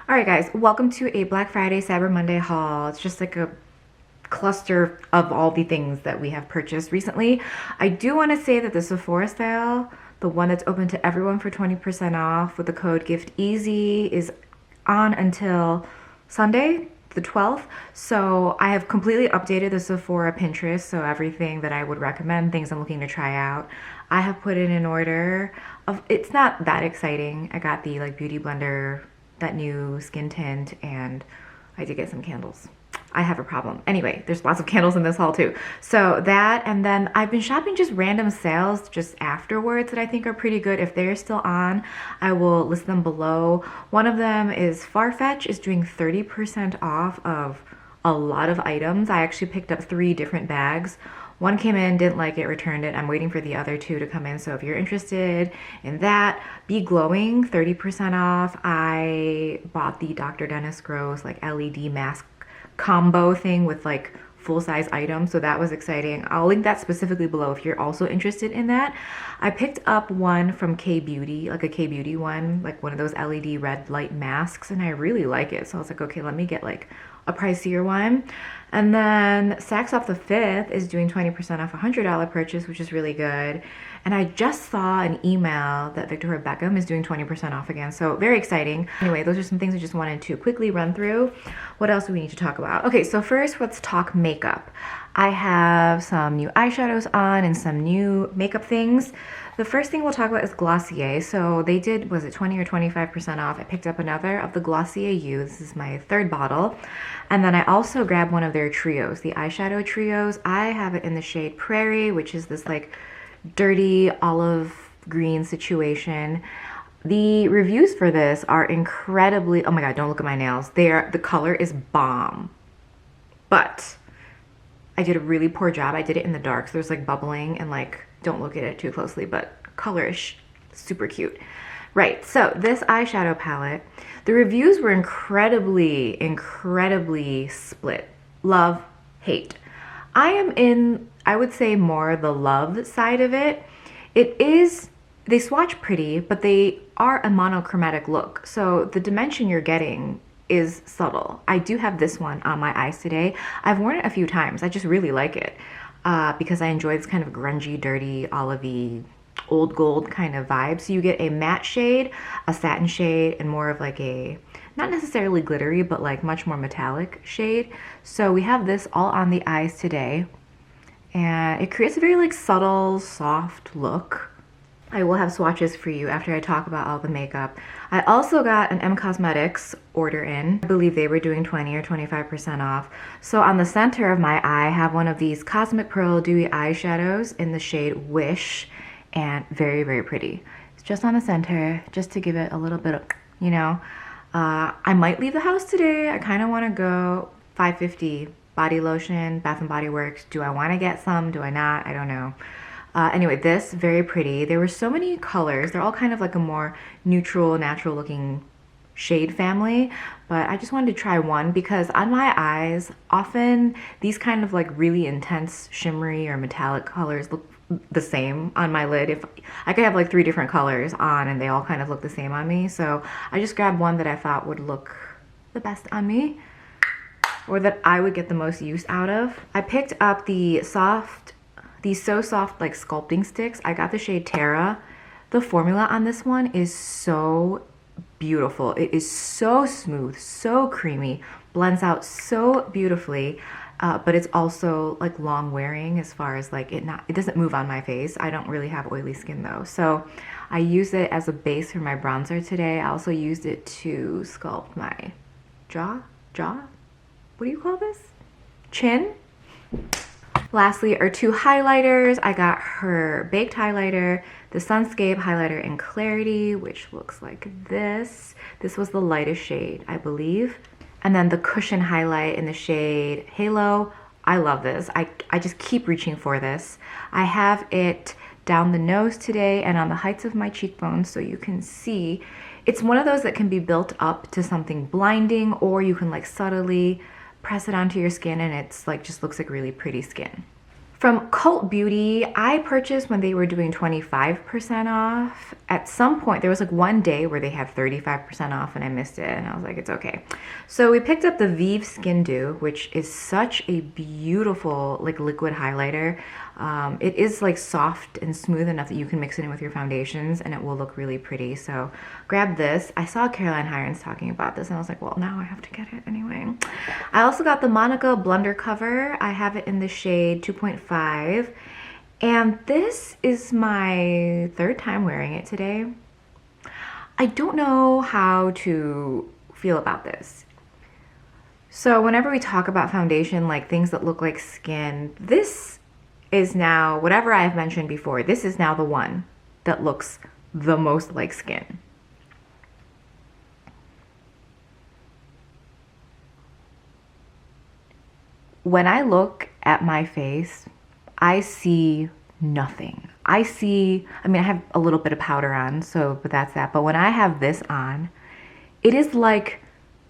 Alright guys, welcome to a Black Friday Cyber Monday haul. It's just like a cluster of all the things that we have purchased recently. I do want to say that the Sephora style, the one that's open to everyone for 20% off with the code GIFTEASY, is on until Sunday, the 12th. So I have completely updated the Sephora Pinterest, so everything that I would recommend, things I'm looking to try out, I have put it in order. It's not that exciting. I got the beauty blender, that new skin tint, and I did get some candles. I have a problem. Anyway, there's lots of candles in this haul too. So that, and then I've been shopping just random sales just afterwards that I think are pretty good. If they're still on, I will list them below. One of them is Farfetch is doing 30% off of a lot of items. I actually picked up 3 different bags. One came in, didn't like it, returned it. I'm waiting for the other 2 to come in. So if you're interested in that, Be Glowing, 30% off. I bought the Dr. Dennis Gross LED mask combo thing with full-size items, so that was exciting. I'll link that specifically below if you're also interested in that. I picked up one from K-Beauty, a K-Beauty one, one of those LED red light masks, and I really like it. So I was like, okay, let me get a pricier one. And then Saks Off the 5th is doing 20% off a $100 purchase, which is really good. And I just saw an email that Victoria Beckham is doing 20% off again, so very exciting. Anyway, those are some things I just wanted to quickly run through. What else do we need to talk about? Okay, so first let's talk makeup. I have some new eyeshadows on and some new makeup things. The first thing we'll talk about is Glossier. So they did, was it 20 or 25% off? I picked up another of the Glossier U. This is my 3rd bottle. And then I also grabbed one of their trios, the eyeshadow trios. I have it in the shade Prairie, which is this dirty olive green situation. The reviews for this are incredibly, oh my god, don't look at my nails. The color is bomb. But I did a really poor job. I did it in the dark, so there's bubbling and don't look at it too closely, but colorish, super cute. Right, so this eyeshadow palette, the reviews were incredibly split. Love, hate. I am in, I would say, more the love side of it. They swatch pretty, but they are a monochromatic look. So the dimension you're getting is subtle. I do have this one on my eyes today. I've worn it a few times. I just really like it because I enjoy this kind of grungy, dirty, olivey, old gold kind of vibe. So you get a matte shade, a satin shade, and more of a, not necessarily glittery, but much more metallic shade. So we have this all on the eyes today. And it creates a very subtle, soft look. I will have swatches for you after I talk about all the makeup. I also got an M Cosmetics order in. I believe they were doing 20 or 25% off. So on the center of my eye, I have one of these Cosmic Pearl Dewy eyeshadows in the shade Wish, and very pretty. It's just on the center, just to give it a little bit of, I might leave the house today. I kind of want to go $5.50 body lotion, Bath & Body Works. Do I want to get some? Do I not? I don't know. Anyway, this, very pretty. There were so many colors. They're all kind of a more neutral, natural looking shade family, but I just wanted to try one because on my eyes, often these kind of really intense shimmery or metallic colors look the same on my lid. If I could have 3 different colors on and they all kind of look the same on me, so I just grabbed one that I thought would look the best on me, or that I would get the most use out of. I picked up these So Soft sculpting sticks. I got the shade Terra. The formula on this one is so beautiful. It is so smooth, so creamy, blends out so beautifully, but it's also long wearing as far as it doesn't move on my face. I don't really have oily skin though, so I use it as a base for my bronzer today. I also used it to sculpt my jaw. What do you call this? Chin? Lastly are 2 highlighters. I got her baked highlighter, the Sunscape highlighter in Clarity, which looks like this. This was the lightest shade, I believe. And then the cushion highlight in the shade Halo. I love this. I just keep reaching for this. I have it down the nose today and on the heights of my cheekbones so you can see. It's one of those that can be built up to something blinding, or you can subtly press it onto your skin and it's just looks like really pretty skin. From Cult Beauty, I purchased when they were doing 25% off. At some point, there was like one day where they had 35% off and I missed it and I was like, it's okay. So we picked up the Vive Skin Dew, which is such a beautiful like liquid highlighter. It is like soft and smooth enough that you can mix it in with your foundations and it will look really pretty. So grab this. I saw Caroline Hirons talking about this and I was like, well, now I have to get it anyway. I also got the Monica Blunder Cover. I have it in the shade 2.5. And this is my third time wearing it today. I don't know how to feel about this. So whenever we talk about foundation, like things that look like skin, this is now, whatever I've mentioned before, this is now the one that looks the most like skin. When I look at my face, I see nothing. I mean, I have a little bit of powder on, so, but that's that. But when I have this on, it is like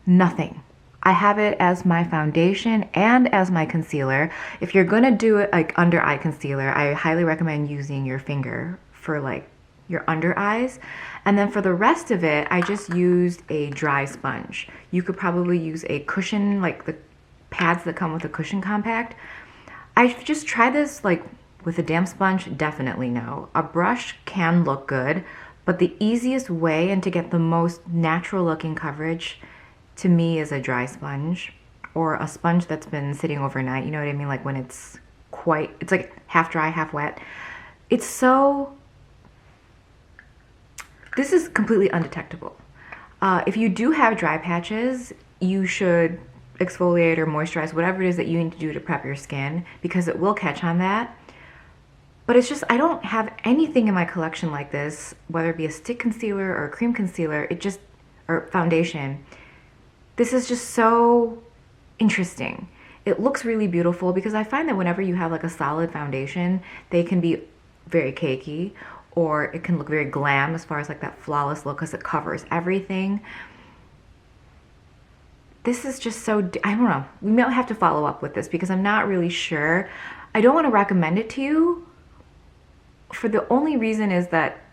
nothing. I have it as my foundation and as my concealer. If you're gonna do it like under eye concealer, I highly recommend using your finger for like your under eyes. And then for the rest of it, I just used a dry sponge. You could probably use a cushion, like the pads that come with a cushion compact. I've just tried this like with a damp sponge, definitely no. A brush can look good, but the easiest way and to get the most natural looking coverage to me is a dry sponge or a sponge that's been sitting overnight. You know what I mean? Like when it's like half dry, half wet. It's so, this is completely undetectable. If you do have dry patches, you should exfoliate or moisturize, whatever it is that you need to do to prep your skin, because it will catch on that. But it's just, I don't have anything in my collection like this, whether it be a stick concealer or a cream concealer, or foundation. This is just so interesting. It looks really beautiful because I find that whenever you have like a solid foundation, they can be very cakey or it can look very glam as far as like that flawless look because it covers everything. This is just so, I don't know. We might have to follow up with this because I'm not really sure. I don't want to recommend it to you for the only reason is that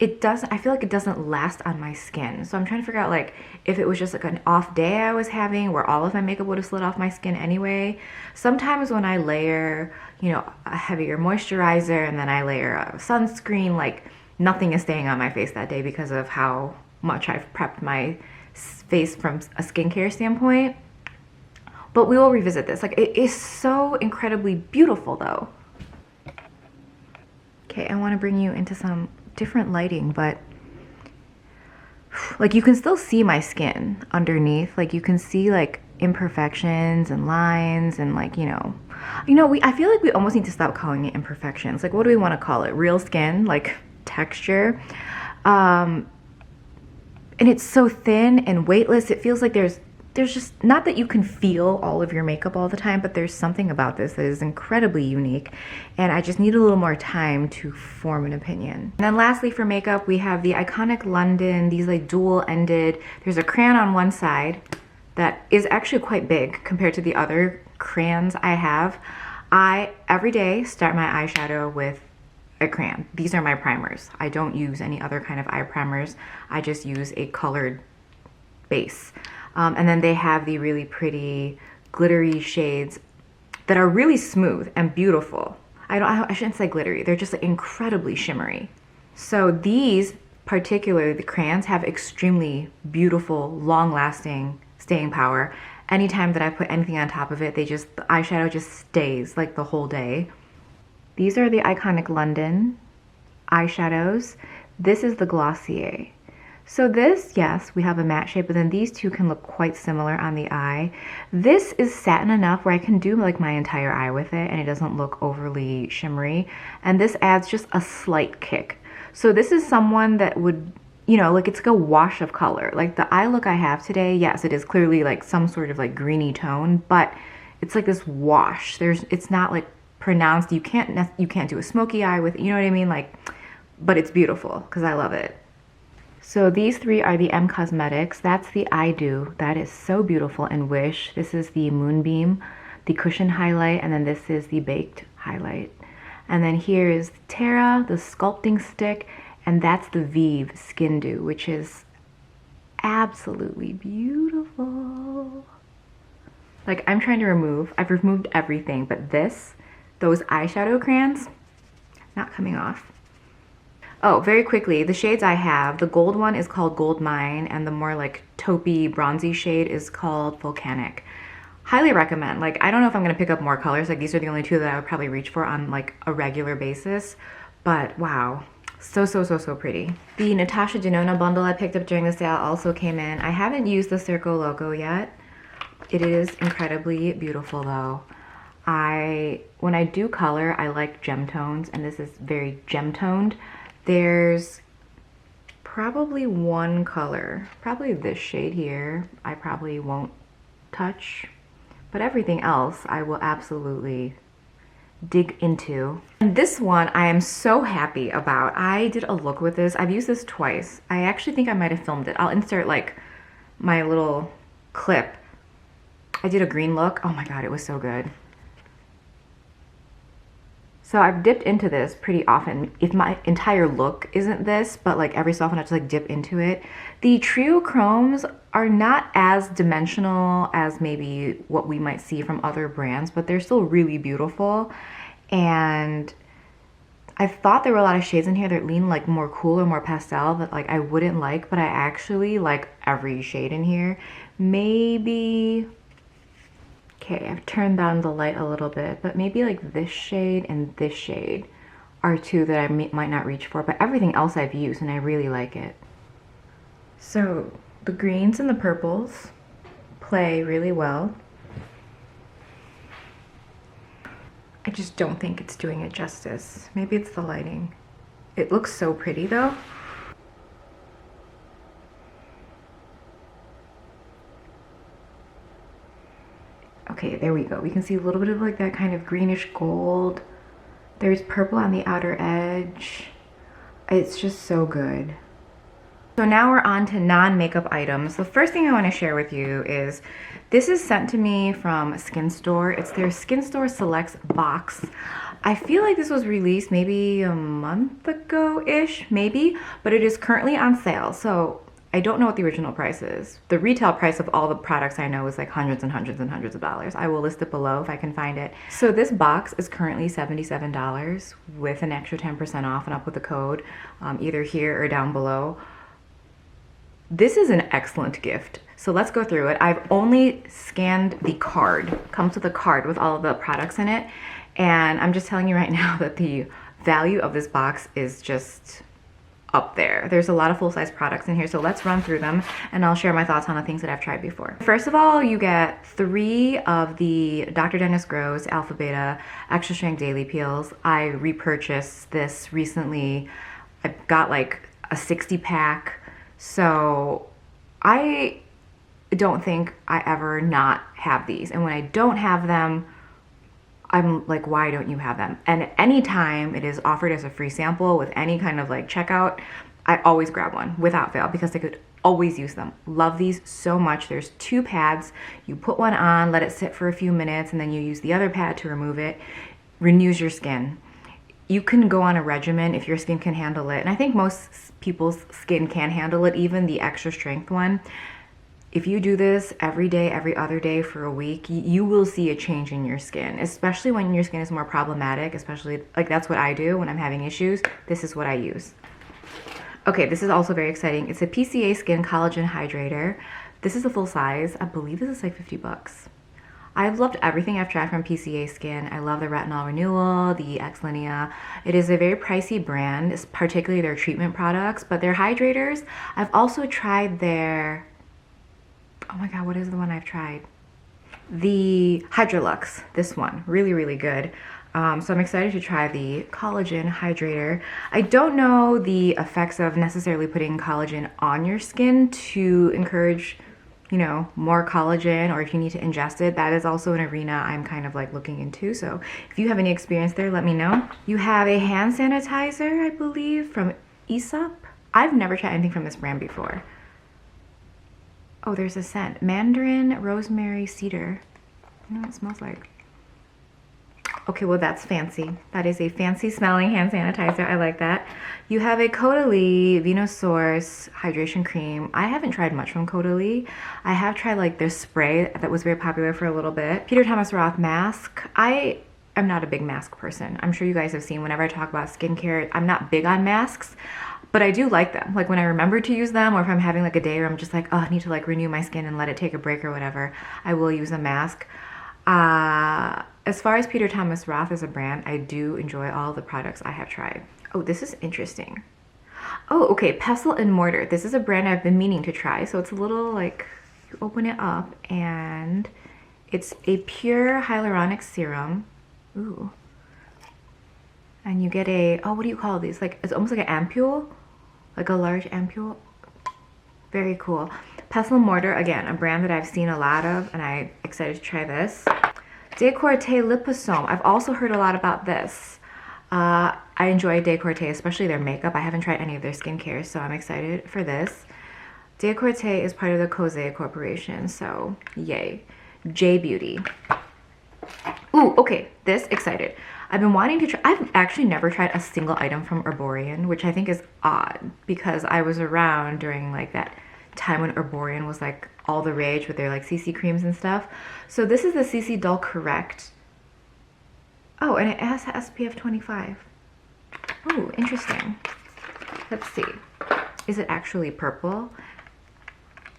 I feel like it doesn't last on my skin. So I'm trying to figure out like if it was just like an off day I was having where all of my makeup would have slid off my skin anyway. Sometimes when I layer, you know, a heavier moisturizer and then I layer a sunscreen, like nothing is staying on my face that day because of how much I've prepped my face from a skincare standpoint. But we will revisit this. Like it is so incredibly beautiful though. Okay, I want to bring you into some different lighting, but like you can still see my skin underneath. Like you can see like imperfections and lines and like, I feel like we almost need to stop calling it imperfections. Like what do we want to call it? Real skin, like texture. And it's so thin and weightless. It feels like there's just, not that you can feel all of your makeup all the time, but there's something about this that is incredibly unique. And I just need a little more time to form an opinion. And then lastly for makeup, we have the iconic London, these like dual-ended, there's a crayon on one side that is actually quite big compared to the other crayons I have. I, every day, start my eyeshadow with a crayon. These are my primers. I don't use any other kind of eye primers. I just use a colored base. And then they have the really pretty glittery shades that are really smooth and beautiful. I shouldn't say glittery, they're just like incredibly shimmery. So these particularly, the crayons, have extremely beautiful, long-lasting staying power. Anytime that I put anything on top of it, the eyeshadow just stays like the whole day. These are the iconic London eyeshadows. This is the Glossier. So this, yes, we have a matte shape, but then these two can look quite similar on the eye. This is satin enough where I can do like my entire eye with it and it doesn't look overly shimmery. And this adds just a slight kick. So this is someone that would, like it's like a wash of color. Like the eye look I have today, yes, it is clearly like some sort of like greeny tone, but it's like this wash. It's not like pronounced. You can't do a smoky eye with it, you know what I mean? Like, but it's beautiful because I love it. So these three are the M Cosmetics. That's the I Do. That is so beautiful and Wish. This is the Moonbeam, the Cushion Highlight, and then this is the Baked highlight. And then here is the Terra, the sculpting stick, and that's the Vive Skin Dew, which is absolutely beautiful. Like, I'm trying to I've removed everything, but those eyeshadow crayons, not coming off. Oh, very quickly, the shades I have, the gold one is called Goldmine, and the more like taupey, bronzy shade is called Volcanic. Highly recommend. Like, I don't know if I'm gonna pick up more colors. Like, these are the only two that I would probably reach for on like a regular basis, but wow. So pretty. The Natasha Denona bundle I picked up during the sale also came in. I haven't used the Circo Loco yet. It is incredibly beautiful though. When I do color, I like gem tones, and this is very gem toned. There's probably one color, probably this shade here, I probably won't touch, but everything else I will absolutely dig into. And this one I am so happy about. I did a look with this. I've used this twice. I actually think I might have filmed it. I'll insert like my little clip. I did a green look. Oh my god, it was so good. So I've dipped into this pretty often. If my entire look isn't this, but like every so often I just like dip into it. The Trio Chromes are not as dimensional as maybe what we might see from other brands, but they're still really beautiful. And I thought there were a lot of shades in here that lean like more cool or more pastel that like I wouldn't like, but I actually like every shade in here. Maybe, okay, I've turned down the light a little bit, but maybe like this shade and this shade are two that I might not reach for, but everything else I've used and I really like it. So the greens and the purples play really well. I just don't think it's doing it justice. Maybe it's the lighting. It looks so pretty though. Okay, there we go. We can see a little bit of like that kind of greenish gold. There's purple on the outer edge. It's just so good. So now we're on to non-makeup items. The first thing I want to share with you is this is sent to me from Skinstore. It's their Skinstore Selects Box. I feel like this was released maybe a month ago-ish, maybe, but it is currently on sale. So I don't know what the original price is. The retail price of all the products I know is like hundreds and hundreds and hundreds of dollars. I will list it below if I can find it. So this box is currently $77 with an extra 10% off, and I'll put the code either here or down below. This is an excellent gift. So let's go through it. I've only scanned the card. Comes with a card with all of the products in it. And I'm just telling you right now that the value of this box is just up there. There's a lot of full-size products in here, so let's run through them and I'll share my thoughts on the things that I've tried before. First of all, you get 3 of the Dr. Dennis Gross Alpha Beta Extra Strength Daily Peels. I repurchased this recently. I got like a 60 pack, so I don't think I ever not have these. And when I don't have them, I'm like, why don't you have them? And anytime it is offered as a free sample with any kind of like checkout, I always grab one without fail because I could always use them. Love these so much. There's 2 pads. You put one on, let it sit for a few minutes, and then you use the other pad to remove it. Renews your skin. You can go on a regimen if your skin can handle it. And I think most people's skin can handle it, even the extra strength one. If you do this every day, every other day for a week, you will see a change in your skin, especially when your skin is more problematic, especially like that's what I do when I'm having issues. This is what I use. Okay, this is also very exciting. It's a PCA Skin Collagen Hydrator. This is a full size. I believe this is like 50 bucks. I've loved everything I've tried from PCA Skin. I love the Retinol Renewal, the X-Linea. It is a very pricey brand, particularly their treatment products, but their hydrators, I've also tried their, oh my god, what is the one I've tried? The Hydrolux, this one, really, really good. So I'm excited to try the collagen hydrator. I don't know the effects of necessarily putting collagen on your skin to encourage, you know, more collagen, or if you need to ingest it. That is also an arena I'm kind of like looking into. So if you have any experience there, let me know. You have a hand sanitizer, I believe, from Aesop. I've never tried anything from this brand before. Oh, there's a scent. Mandarin, rosemary, cedar. I don't know what it smells like. Okay, well that's fancy. That is a fancy smelling hand sanitizer. I like that. You have a Caudalie Venosource hydration cream. I haven't tried much from Caudalie. I have tried like their spray that was very popular for a little bit. Peter Thomas Roth mask. I am not a big mask person. I'm sure you guys have seen whenever I talk about skincare, I'm not big on masks, but I do like them. Like when I remember to use them, or if I'm having like a day where I'm just like, oh, I need to like renew my skin and let it take a break or whatever, I will use a mask. As far as Peter Thomas Roth as a brand, I do enjoy all the products I have tried. Oh, this is interesting. Oh, okay, Pestle and Mortar. This is a brand I've been meaning to try. So it's a little like, you open it up and it's a pure hyaluronic serum. Ooh. And you get a, oh, what do you call these? Like, it's almost like an ampule, like a large ampule. Very cool. Pestle and Mortar, again, a brand that I've seen a lot of, and I'm excited to try this. Décolleté Liposome. I've also heard a lot about this. I enjoy Décolleté, especially their makeup. I haven't tried any of their skincare, so I'm excited for this. Décolleté is part of the Cosé Corporation, so yay. J Beauty. Ooh, okay, this, excited. I've been wanting to try, I've actually never tried a single item from Herborian, which I think is odd because I was around during like that time when Herborian was like all the rage with their like CC creams and stuff. So this is the CC Dull Correct. Oh, and it has SPF 25. Ooh, interesting. Let's see. Is it actually purple?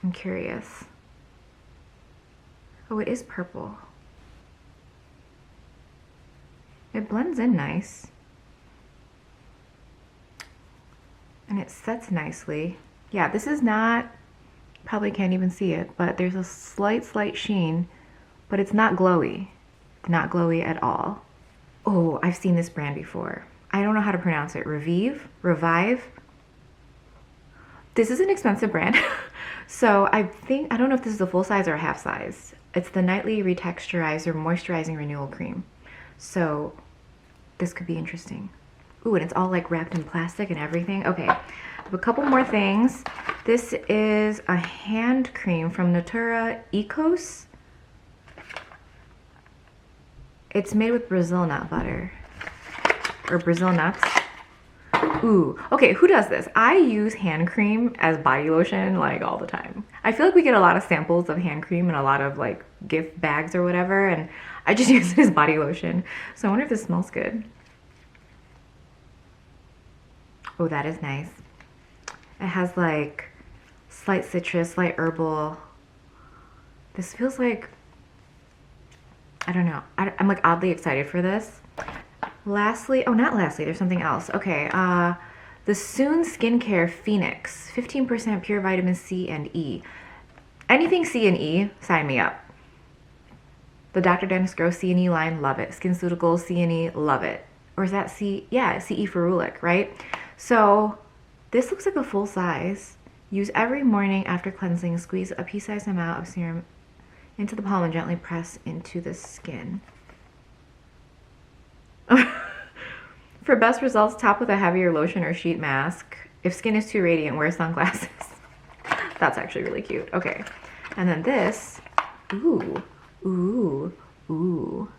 I'm curious. Oh, it is purple. It blends in nice. And it sets nicely. Yeah, this is not, probably can't even see it, but there's a slight sheen, but it's not glowy. Not glowy at all. Oh, I've seen this brand before. I don't know how to pronounce it. Revive. This is an expensive brand. So I don't know if this is a full size or a half size. It's the Nightly Retexturizer Moisturizing Renewal Cream. So this could be interesting. Ooh, and it's all like wrapped in plastic and everything. Okay, I have a couple more things. This is a hand cream from Natura Ecos. It's made with Brazil nut butter, or Brazil nuts. Ooh, okay, who does this? I use hand cream as body lotion like all the time. I feel like we get a lot of samples of hand cream in a lot of like gift bags or whatever, and I just use it as body lotion. So I wonder if this smells good. Oh, that is nice. It has like slight citrus, slight herbal. This feels like, I don't know. I'm like oddly excited for this. Lastly, oh, not lastly, there's something else. Okay, the Soon Skincare Phoenix, 15% pure vitamin C and E. Anything C and E, sign me up. The Dr. Dennis Gross C and E line, love it. SkinCeuticals C and E, love it. Or is that C? Yeah, CE Ferulic, right? So this looks like a full size. Use every morning after cleansing. Squeeze a pea-sized amount of serum into the palm and gently press into the skin. For best results, top with a heavier lotion or sheet mask. If skin is too radiant, wear sunglasses. That's actually really cute. Okay. And then this, ooh, ooh, ooh.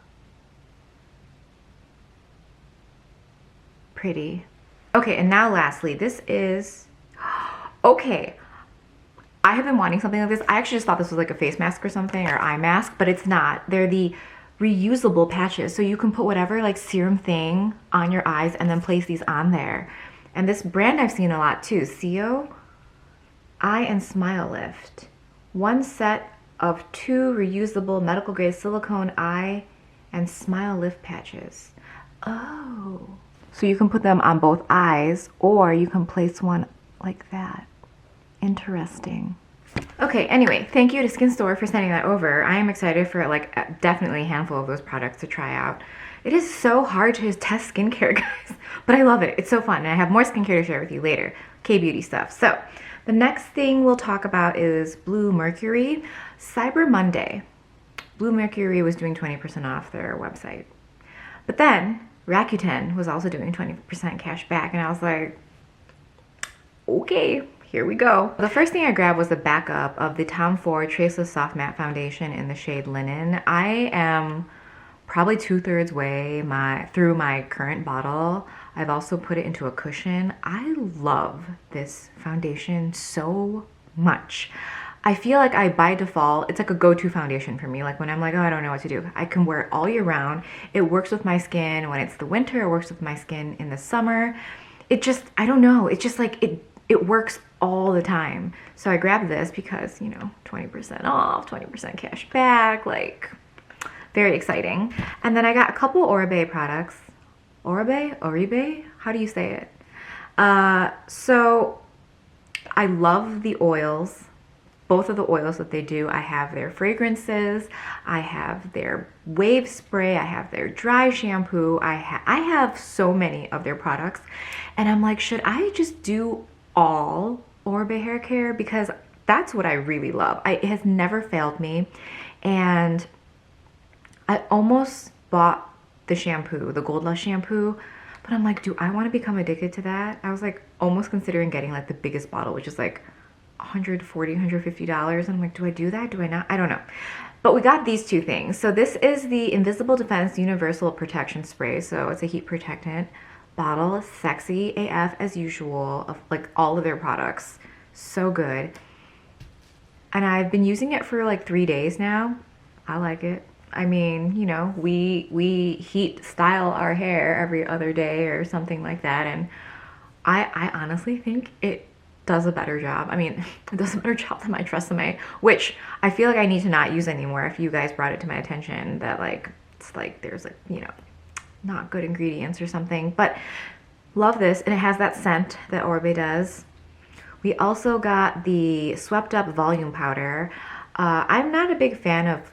Pretty. Okay, and now lastly, this is, okay. I have been wanting something like this. I actually just thought this was like a face mask or something, or eye mask, but it's not. They're the reusable patches. So you can put whatever like serum thing on your eyes and then place these on there. And this brand I've seen a lot too, CO Eye and Smile Lift. One set of 2 reusable medical grade silicone eye and smile lift patches. Oh. So you can put them on both eyes, or you can place one like that. Interesting. Okay, anyway, thank you to Skinstore for sending that over. I am excited for like definitely a handful of those products to try out. It is so hard to test skincare, guys, but I love it. It's so fun, and I have more skincare to share with you later. K-beauty stuff. So the next thing we'll talk about is Blue Mercury. Cyber Monday. Blue Mercury was doing 20% off their website. But then Rakuten was also doing 20% cash back, and I was like, okay, here we go. The first thing I grabbed was the backup of the Tom Ford Traceless Soft Matte Foundation in the shade Linen. I am probably 2/3 way through my current bottle. I've also put it into a cushion. I love this foundation so much. I feel like by default, it's like a go-to foundation for me. Like when I'm like, oh, I don't know what to do. I can wear it all year round. It works with my skin when it's the winter. It works with my skin in the summer. It just, I don't know. It's just like, it works all the time. So I grabbed this because, you know, 20% off, 20% cash back, like very exciting. And then I got a couple Oribe products. Oribe? How do you say it? So I love the oils. Both of the oils that they do. I have their fragrances, I have their wave spray, I have their dry shampoo, I have so many of their products, and I'm like, should I just do all Oribe hair care? Because that's what I really love. It has never failed me, and I almost bought the shampoo, the Gold Lush shampoo, but I'm like, do I want to become addicted to that? I was like almost considering getting like the biggest bottle, which is like $140, $150. And I'm like, do I do that? Do I not? I don't know. But we got these two things. So this is the Invisible Defense Universal Protection Spray. So it's a heat protectant bottle. Sexy AF as usual, of like all of their products. So good. And I've been using it for like 3 days now. I like it. I mean, you know, we heat style our hair every other day or something like that. And I honestly think it does a better job. I mean, it does a better job than my Tresemme, which I feel like I need to not use anymore. If you guys brought it to my attention that like, it's like there's like, you know, not good ingredients or something, but love this. And it has that scent that Oribe does. We also got the Swept Up Volume Powder. I'm not a big fan of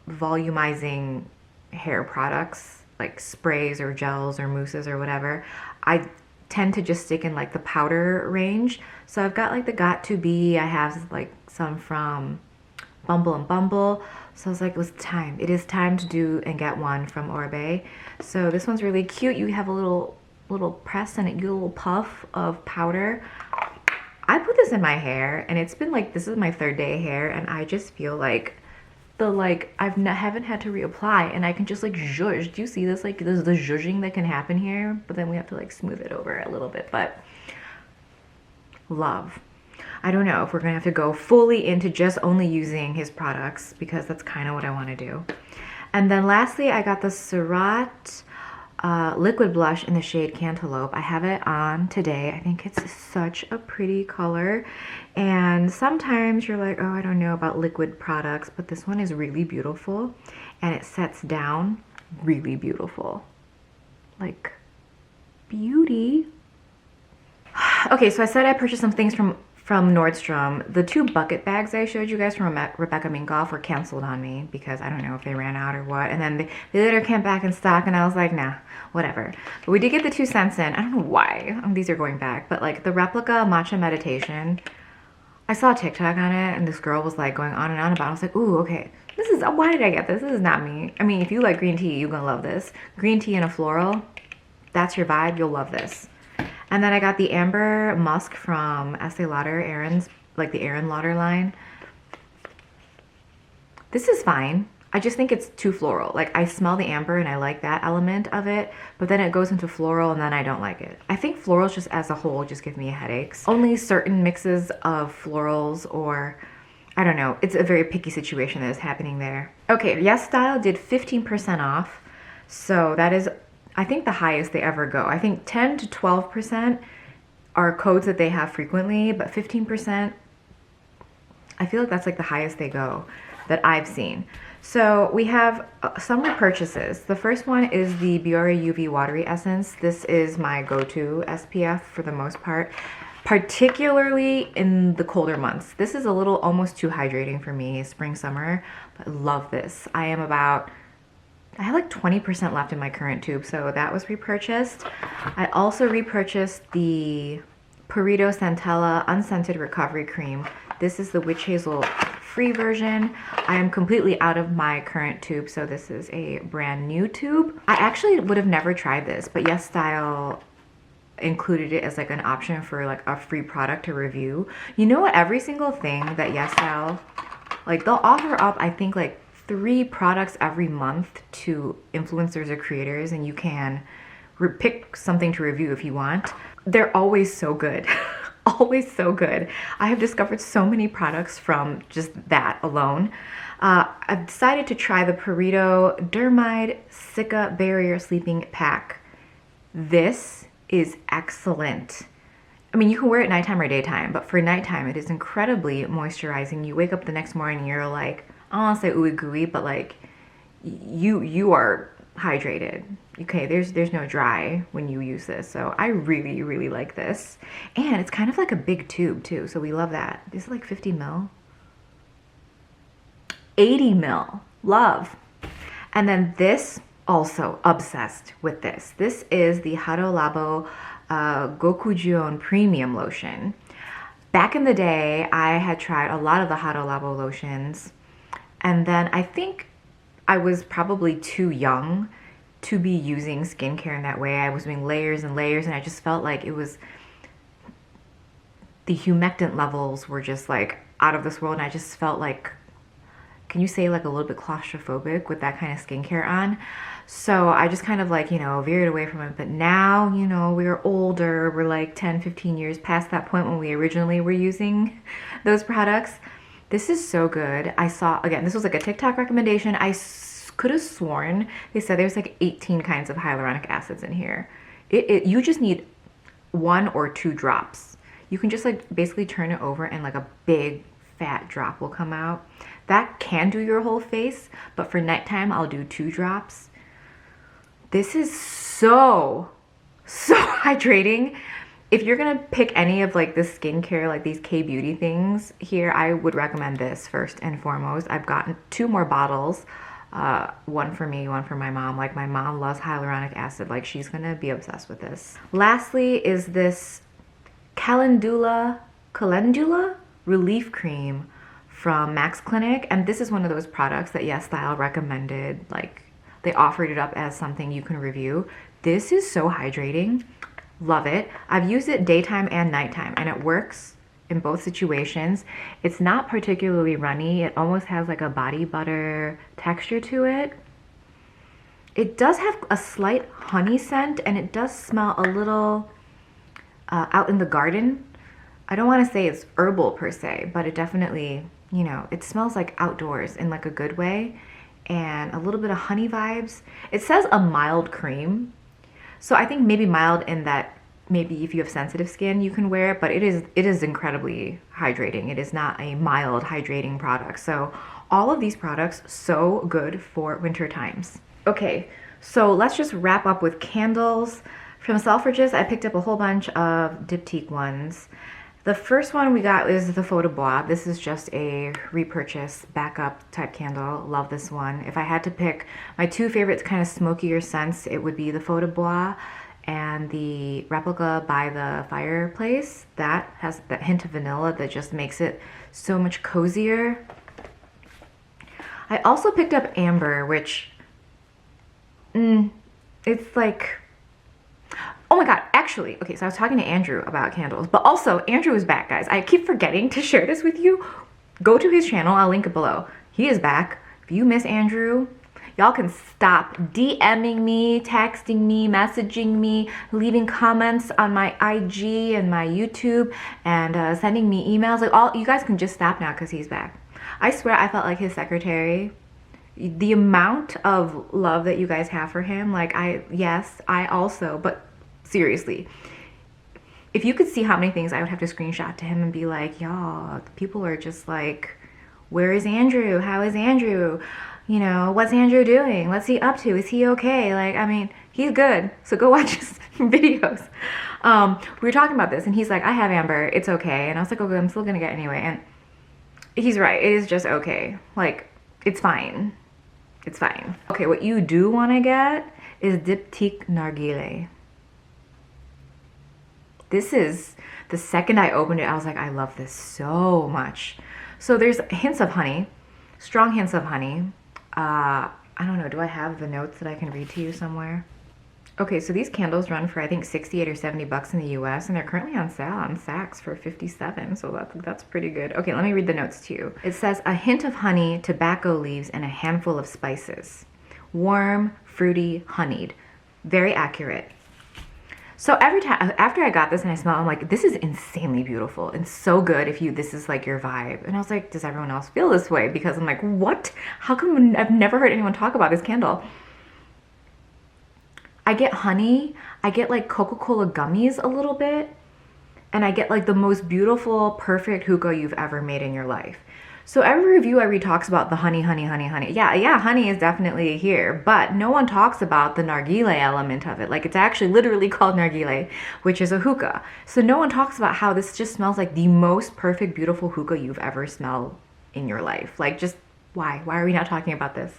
volumizing hair products like sprays or gels or mousses or whatever. I tend to just stick in like the powder range. So I've got like the Got To Be. I have like some from Bumble and Bumble. So I was like, it was time. It is time to do and get one from Oribe. So this one's really cute. You have a little press and you get a little puff of powder. I put this in my hair and it's been like, this is my 3rd day hair, and I just feel like haven't had to reapply, and I can just like zhuzh. Do you see this? Like there's the zhuzhing that can happen here, but then we have to like smooth it over a little bit. But love. I don't know if we're gonna have to go fully into just only using his products, because that's kind of what I want to do. And then lastly, I got the Sriracha liquid blush in the shade Cantaloupe. I have it on today. I think it's such a pretty color. And sometimes you're like, oh, I don't know about liquid products, but this one is really beautiful and it sets down really beautiful. Like beauty. Okay, so I said I purchased some things from Nordstrom. The 2 bucket bags I showed you guys from Rebecca Minkoff were canceled on me because I don't know if they ran out or what. And then they later came back in stock and I was like, nah, whatever. But we did get the 2 cents in. I don't know why these are going back, but like the replica Matcha Meditation, I saw a TikTok on it and this girl was like going on and on about it. I was like, ooh, okay. Why did I get this? This is not me. I mean, if you like green tea, you're gonna love this. Green tea and a floral, that's your vibe, you'll love this. And then I got the Amber Musk from Estee Lauder, like the Erin Lauder line. This is fine. I just think it's too floral. Like I smell the amber and I like that element of it, but then it goes into floral and then I don't like it. I think florals just as a whole just give me headaches. Only certain mixes of florals, or I don't know. It's a very picky situation that is happening there. Okay, YesStyle did 15% off. So that is, I think, the highest they ever go. I think 10 to 12% are codes that they have frequently, but 15%, I feel like that's like the highest they go that I've seen. So we have some repurchases. The first one is the Biore UV Watery Essence. This is my go-to SPF for the most part, particularly in the colder months. This is a little almost too hydrating for me, spring, summer, but I love this. I have like 20% left in my current tube, so that was repurchased. I also repurchased the Purito Centella Unscented Recovery Cream. This is the witch hazel free version. I am completely out of my current tube, so this is a brand new tube. I actually would have never tried this, but YesStyle included it as like an option for like a free product to review. You know what? Every single thing that YesStyle, like they'll offer up, I think like 3 products every month to influencers or creators, and you can pick something to review if you want. They're always so good. Always so good. I have discovered so many products from just that alone. I've decided to try the Purito Dermide Sika Barrier Sleeping Pack. This is excellent. I mean, you can wear it nighttime or daytime, but for nighttime, it is incredibly moisturizing. You wake up the next morning, you're like, I don't want to say ooey gooey, but like you are hydrated. Okay, there's no dry when you use this. So I really, really like this. And it's kind of like a big tube too, so we love that. This is like 50 ml. 80 ml. Love. And then this, also obsessed with this. This is the Hado Labo Gokujuon Premium Lotion. Back in the day, I had tried a lot of the Hado Labo lotions, and then I think I was probably too young to be using skincare in that way. I was doing layers and layers, and I just felt like it was, the humectant levels were just like out of this world, and I just felt like, can you say like a little bit claustrophobic with that kind of skincare on? So I just kind of like, you know, veered away from it. But now, you know, we're older. We're like 10, 15 years past that point when we originally were using those products. This is so good. I saw, again, this was like a TikTok recommendation. I could have sworn they said there's like 18 kinds of hyaluronic acids in here. You just need 1 or 2 drops. You can just like basically turn it over and like a big fat drop will come out. That can do your whole face, but for nighttime, I'll do 2 drops. This is so hydrating. If you're gonna pick any of like the skincare, like these K-beauty things here, I would recommend this first and foremost. I've gotten 2 more bottles, one for me, one for my mom. Like my mom loves hyaluronic acid, like she's gonna be obsessed with this. Lastly is this Calendula Relief Cream from Max Clinic, and this is one of those products that YesStyle recommended, like they offered it up as something you can review. This is so hydrating. Love it. I've used it daytime and nighttime, and it works in both situations. It's not particularly runny. It almost has like a body butter texture to it. It does have a slight honey scent, and it does smell a little out in the garden. I don't want to say it's herbal per se, but it definitely, you know, it smells like outdoors in like a good way, and a little bit of honey vibes. It says a mild cream, so I think maybe mild in that maybe if you have sensitive skin you can wear it, but it is incredibly hydrating. It is not a mild hydrating product. So all of these products so good for winter times. Okay, so let's just wrap up with candles. From Selfridges, I picked up a whole bunch of diptyque ones. The first one we got is the Feu de Bois. This is just a repurchase backup type candle. Love this one. If I had to pick my 2 favorites, kind of smokier scents, it would be the Feu de Bois and the replica by the fireplace. That has that hint of vanilla that just makes it so much cozier. I also picked up Amber, which it's like, oh my god, actually, okay, so I was talking to Andrew about candles, but also Andrew is back, guys. I keep forgetting to share this with you. Go to his channel, I'll link it below. He is back. If you miss Andrew, y'all can stop DMing me, texting me, messaging me, leaving comments on my IG and my YouTube, and sending me emails. Like, all you guys can just stop now because he's back. I swear I felt like his secretary. The amount of love that you guys have for him, like yes, I also, but seriously, if you could see how many things I would have to screenshot to him and be like, y'all, people are just like, where is Andrew? How is Andrew? You know, what's Andrew doing? What's he up to? Is he okay? Like, I mean, he's good, so go watch his videos. We were talking about this, and he's like, I have Amber, it's okay. And I was like, okay, I'm still gonna get it anyway. And he's right, it is just okay. Like, it's fine. It's fine. Okay, what you do want to get is Diptyque Narguilé. This is, the second I opened it, I was like, I love this so much. So there's hints of honey, strong hints of honey. I don't know, do I have the notes that I can read to you somewhere? Okay, so these candles run for I think 68 or 70 bucks in the US, and they're currently on sale on Saks for 57, so that's pretty good. Okay, let me read the notes to you. It says a hint of honey, tobacco leaves, and a handful of spices. Warm, fruity, honeyed. Very accurate. So every time after I got this and I smell it, I'm like, this is insanely beautiful and so good if this is like your vibe. And I was like, does everyone else feel this way? Because I'm like, what? How come I've never heard anyone talk about this candle? I get honey, I get like Coca-Cola gummies a little bit, and I get like the most beautiful, perfect hookah you've ever made in your life. So every review I read talks about the honey, honey, honey, honey. Yeah, honey is definitely here, but no one talks about the nargile element of it. Like it's actually literally called nargile, which is a hookah. So no one talks about how this just smells like the most perfect, beautiful hookah you've ever smelled in your life. Like just why? Why are we not talking about this?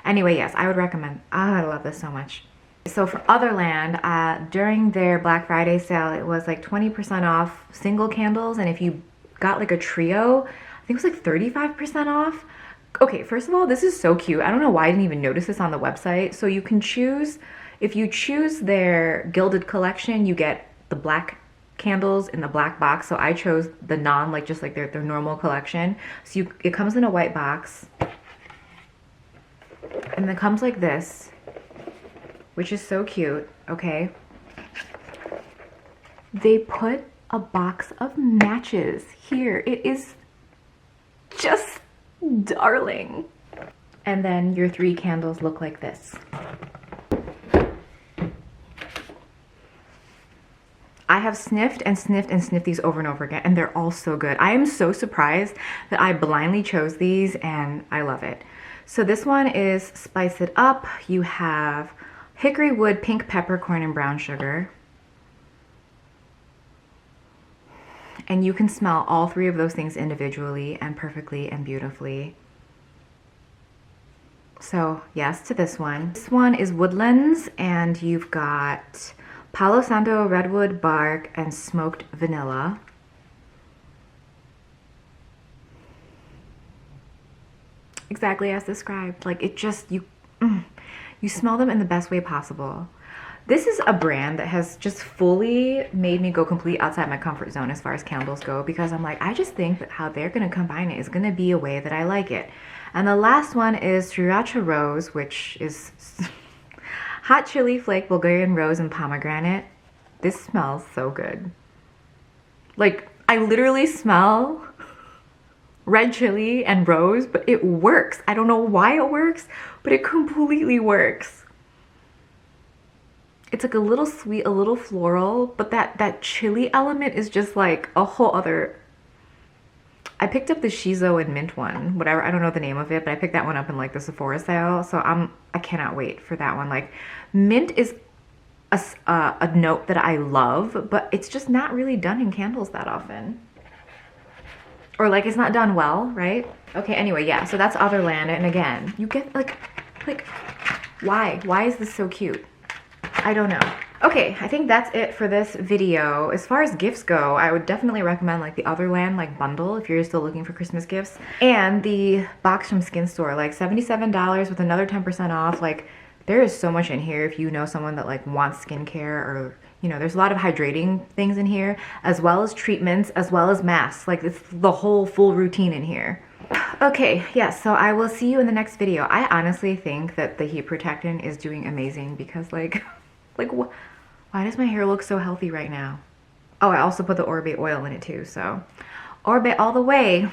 Anyway, yes, I would recommend. Oh, I love this so much. So for Otherland, during their Black Friday sale, it was like 20% off single candles. And if you got like a trio, I think it was like 35% off. Okay, first of all, this is so cute. I don't know why I didn't even notice this on the website. So you can choose, if you choose their Gilded collection, you get the black candles in the black box. So I chose the non, like just like their normal collection. So it comes in a white box. And it comes like this, which is so cute, okay? They put a box of matches here. It is just darling. And then your 3 candles look like this. I have sniffed and sniffed and sniffed these over and over again, and they're all so good. I am so surprised that I blindly chose these, and I love it. So this one is Spice It Up. You have hickory wood, pink peppercorn, and brown sugar. And you can smell all 3 of those things individually and perfectly and beautifully. So yes to this one. This one is Woodlands, and you've got Palo Santo, redwood bark, and smoked vanilla. Exactly as described. Like it just, you smell them in the best way possible. This is a brand that has just fully made me go complete outside my comfort zone as far as candles go, because I'm like, I just think that how they're gonna combine it is gonna be a way that I like it. And the last one is Sriracha Rose, which is hot chili flake, Bulgarian rose, and pomegranate. This smells so good. Like, I literally smell red chili and rose, but it works. I don't know why it works, but it completely works. It's like a little sweet, a little floral, but that chili element is just like a whole other. I picked up the Shiso and mint one, whatever, I don't know the name of it, but I picked that one up in like the Sephora sale, so I cannot wait for that one. Like, mint is a note that I love, but it's just not really done in candles that often. Or like it's not done well, right? Okay, anyway, yeah, so that's Otherland, and again, you get like, why? Why is this so cute? I don't know. Okay, I think that's it for this video. As far as gifts go, I would definitely recommend like the Otherland like bundle if you're still looking for Christmas gifts. And the box from Skinstore, like $77 with another 10% off. Like there is so much in here if you know someone that like wants skincare, or you know, there's a lot of hydrating things in here, as well as treatments, as well as masks. Like it's the whole full routine in here. Okay, yeah, so I will see you in the next video. I honestly think that the heat protectant is doing amazing because like why does my hair look so healthy right now? Oh, I also put the Orbe oil in it too, so Orbe all the way.